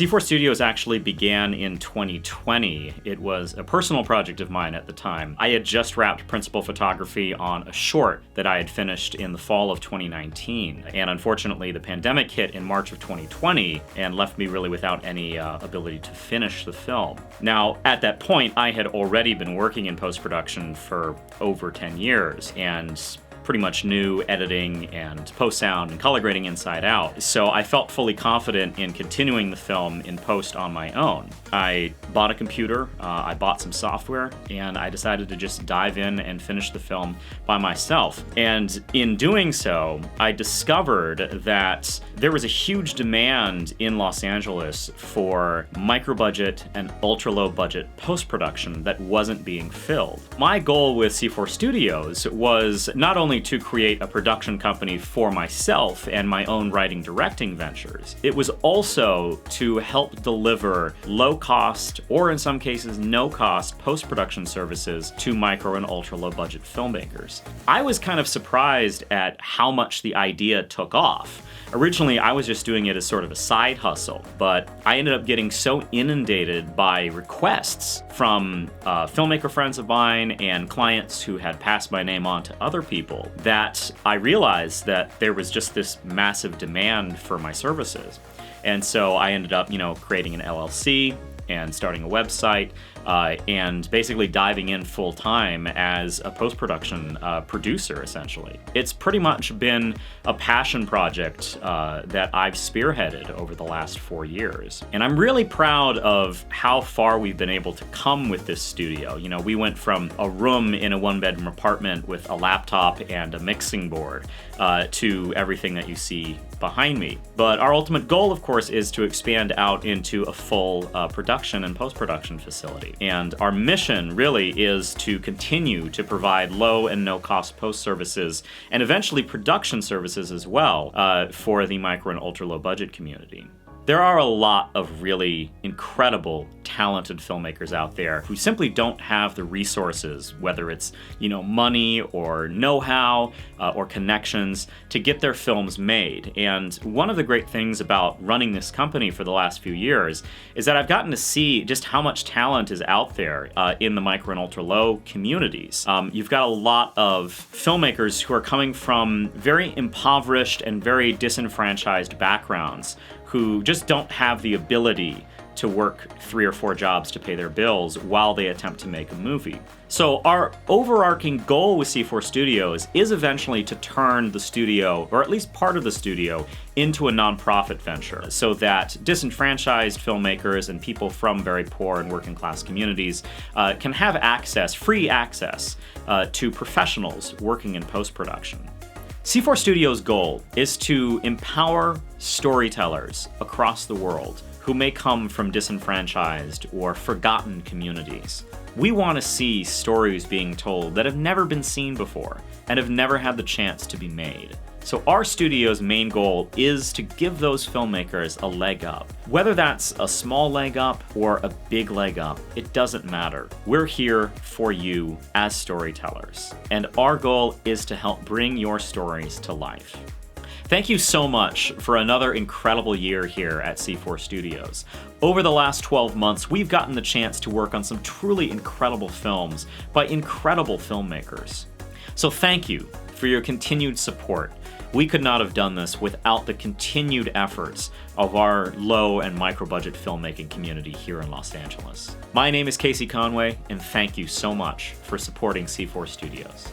C4 Studios actually began in 2020. It was a personal project of mine at the time. I had just wrapped principal photography on a short that I had finished in the fall of 2019. And unfortunately, the pandemic hit in March of 2020 and left me really without any ability to finish the film. Now, at that point, I had already been working in post-production for over 10 years and pretty much knew editing and post-sound and color grading inside out. So I felt fully confident in continuing the film in post on my own. I bought a computer, I bought some software, and I decided to just dive in and finish the film by myself. And in doing so, I discovered that there was a huge demand in Los Angeles for micro-budget and ultra-low budget post-production that wasn't being filled. My goal with C4 Studios was not only to create a production company for myself and my own writing directing ventures, it was also to help deliver low-cost, or in some cases no-cost, post-production services to micro and ultra-low budget filmmakers. I was kind of surprised at how much the idea took off. Originally, I was just doing it as sort of a side hustle, but I ended up getting so inundated by requests from filmmaker friends of mine and clients who had passed my name on to other people that I realized that there was just this massive demand for my services. And so I ended up, creating an LLC and starting a website, and basically diving in full time as a post-production producer, essentially. It's pretty much been a passion project that I've spearheaded over the last 4 years. And I'm really proud of how far we've been able to come with this studio. We went from a room in a one-bedroom apartment with a laptop and a mixing board to everything that you see behind me. But our ultimate goal, of course, is to expand out into a full production and post-production facility. And our mission really is to continue to provide low and no-cost post services and eventually production services as well for the micro and ultra-low budget community. There are a lot of really incredible, talented filmmakers out there who simply don't have the resources, whether it's, money or know-how or connections to get their films made. And one of the great things about running this company for the last few years is that I've gotten to see just how much talent is out there in the micro and ultra-low communities. You've got a lot of filmmakers who are coming from very impoverished and very disenfranchised backgrounds who just don't have the ability to work 3 or 4 jobs to pay their bills while they attempt to make a movie. So our overarching goal with C4 Studios is eventually to turn the studio, or at least part of the studio, into a nonprofit venture so that disenfranchised filmmakers and people from very poor and working class communities can have free access to professionals working in post-production. C4 Studios' goal is to empower storytellers across the world who may come from disenfranchised or forgotten communities. We want to see stories being told that have never been seen before and have never had the chance to be made. So our studio's main goal is to give those filmmakers a leg up. Whether that's a small leg up or a big leg up, it doesn't matter. We're here for you as storytellers, and our goal is to help bring your stories to life. Thank you so much for another incredible year here at C4 Studios. Over the last 12 months, we've gotten the chance to work on some truly incredible films by incredible filmmakers. So thank you for your continued support. We could not have done this without the continued efforts of our low and micro-budget filmmaking community here in Los Angeles. My name is Conway, and thank you so much for supporting C4 Studios.